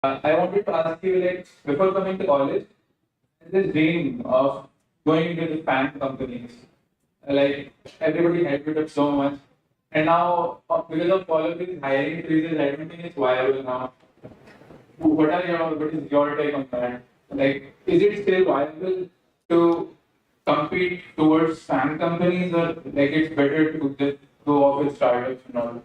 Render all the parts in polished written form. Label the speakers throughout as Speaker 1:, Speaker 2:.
Speaker 1: I wanted to ask you, like, before coming to college, this dream of going into the fan companies. Like, everybody hyped it up so much. And now, because of all of these hiring freezes, I don't think it's viable now. What is your take on that? Like, is it still viable to compete towards fan companies, or like it's better to just go off with startups and all?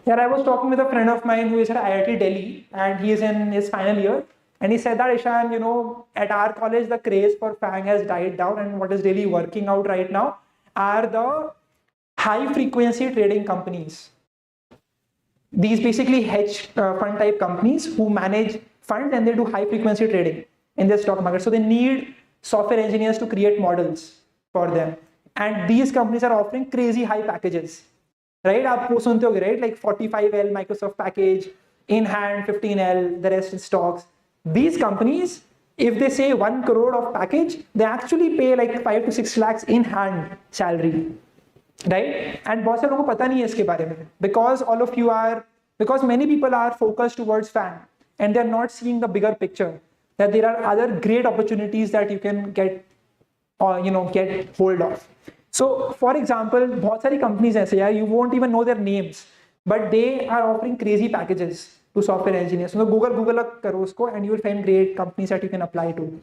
Speaker 2: Yeah, I was talking with a friend of mine who is at IIT Delhi and he is in his final year. And he said that, Ishan, at our college, the craze for FANG has died down, and what is really working out right now are the high frequency trading companies. These basically hedge fund type companies who manage funds and they do high frequency trading in the stock market. So they need software engineers to create models for them. And these companies are offering crazy high packages. Right? आप वो सुनते होगे, right? Like 45L Microsoft package, in hand 15L, the rest in stocks. These companies, if they say 1 crore of package, they actually pay like 5 to 6 lakhs in hand salary. Right? And बहुत सारे लोगों को पता नहीं है इसके बारे में, because many people are focused towards fan and they're not seeing the bigger picture, that there are other great opportunities that you can get get hold of. So for example, बहुत सारी companies ऐसे हैं, you won't even know their names, but they are offering crazy packages to software engineers. So Google करो उसको and you will find great companies that you can apply to.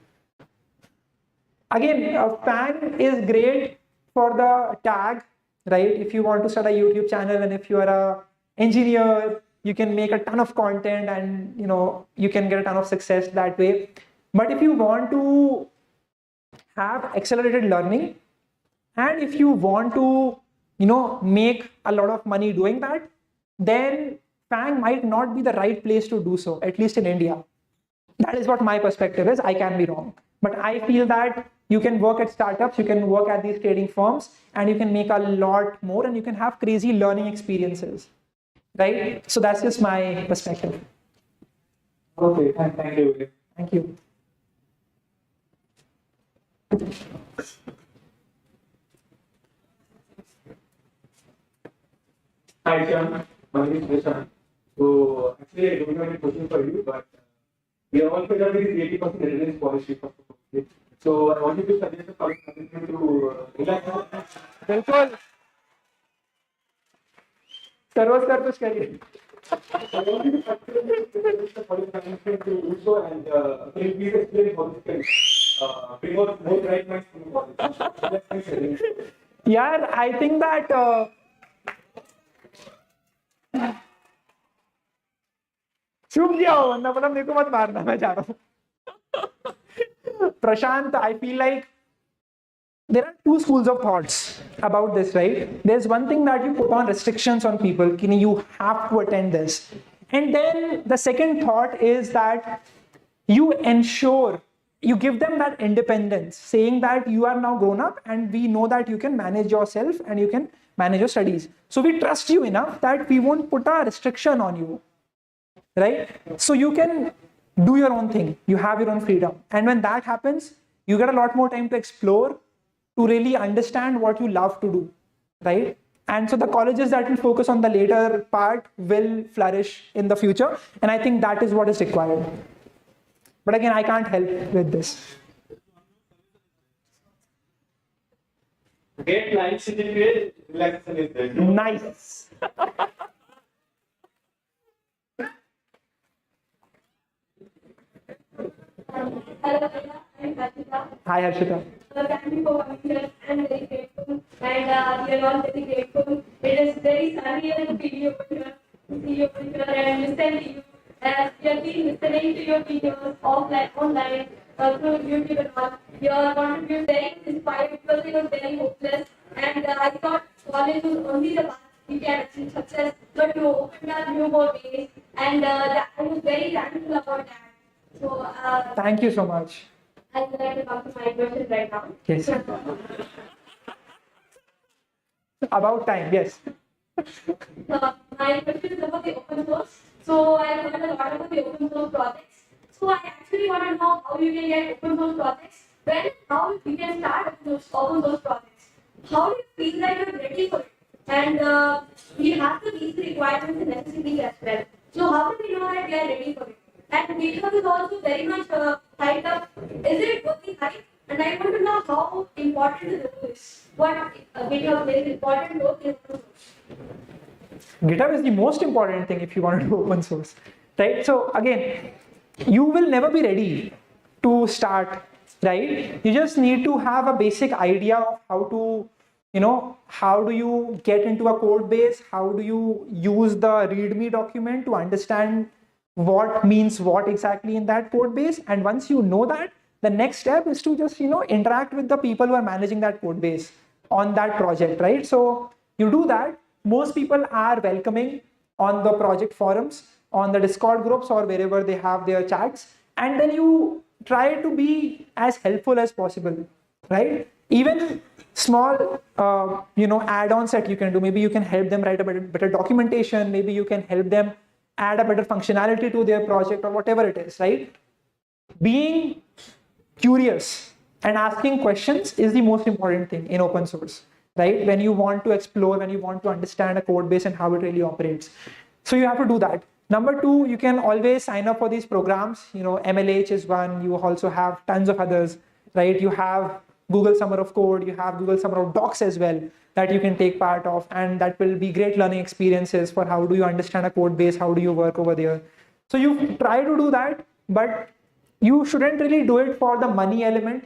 Speaker 2: Again, fan is great for the tag, right? If you want to start a YouTube channel and if you are a engineer, you can make a ton of content and you can get a ton of success that way. But if you want to have accelerated learning and if you want to make a lot of money doing that, then FANG might not be the right place to do so, at least in India. That is what my perspective is. I can be wrong, but I feel that you can work at startups, you can work at these trading firms, and you can make a lot more and you can have crazy learning experiences, right? So that's just my perspective.
Speaker 1: Okay, thank you.
Speaker 2: Thank you.
Speaker 1: Hi, Ishan. My name is Ishan. So, actually, I don't have any question for you, but we are all familiar with the 80% attendance policy. So, I wanted to suggest a something to relax.
Speaker 2: बिल्कुल सर्वोच्च कर कुछ करिए.
Speaker 1: I wanted to suggest the policy to do so, and can you please explain how this can bring out more right minds from the policy?
Speaker 2: Yeah, I think that चुप जाओ वरना मतलब मेरे को मत मारना, मैं जा रहा हूँ. Prashant, I feel like there are two schools of thoughts about this, right? There's one thing that you put on restrictions on people, you have to attend this. And then the second thought is that you ensure, you give them that independence, saying that you are now grown up and we know that you can manage yourself and you can manage your studies. So we trust you enough that we won't put a restriction on you, right? So you can do your own thing, you have your own freedom. And when that happens, you get a lot more time to explore, to really understand what you love to do, right? And so the colleges that will focus on the later part will flourish in the future. And I think that is what is required. But again, I can't help with this.
Speaker 1: Get nice CGPA, relaxation is there.
Speaker 2: Nice.
Speaker 3: Hello, I'm Harshita.
Speaker 2: Hi, Harshita.
Speaker 3: Thank you for coming here. I'm very grateful, and we are all very grateful. It is very sunny and feeling over here, to see you over here and listen to you. As we have been listening to your videos offline, online, through YouTube and all, your contribution very inspired because it was very hopeless. And I thought college was only the path we can achieve success, but you opened up new more ways, and I was very thankful about that. So,
Speaker 2: Thank you so much.
Speaker 3: I would like to come to my question right now.
Speaker 2: Yes. About time, yes.
Speaker 3: My question is about the open source. So I have learned a lot about the open source projects. So I actually want to know how you can get open source projects. When and how you can start open source projects. How do you feel that you're ready for it? And we have to meet the requirements and necessities as well. So how do we know that we are ready for it? And GitHub is also very much hyped up. Is it working right? And I want to know how important the role is. What GitHub plays important role in open source.
Speaker 2: GitHub is the most important thing if you want to do open source, right? So again, you will never be ready to start, right? You just need to have a basic idea of how to, how do you get into a code base? How do you use the README document to understand what means what exactly in that code base? And once you know that, the next step is to just, interact with the people who are managing that code base on that project, right? So you do that. Most people are welcoming on the project forums, on the Discord groups, or wherever they have their chats. And then you try to be as helpful as possible, right? Even small, add-ons that you can do. Maybe you can help them write a better documentation. Maybe you can help them add a better functionality to their project or whatever it is, right? Being curious and asking questions is the most important thing in open source, right? When you want to explore, when you want to understand a code base and how it really operates. So you have to do that. Number two, you can always sign up for these programs. MLH is one. You also have tons of others, right? You have Google Summer of Code. You have Google Summer of Docs as well that you can take part of. And that will be great learning experiences for how do you understand a code base? How do you work over there? So you try to do that, but you shouldn't really do it for the money element.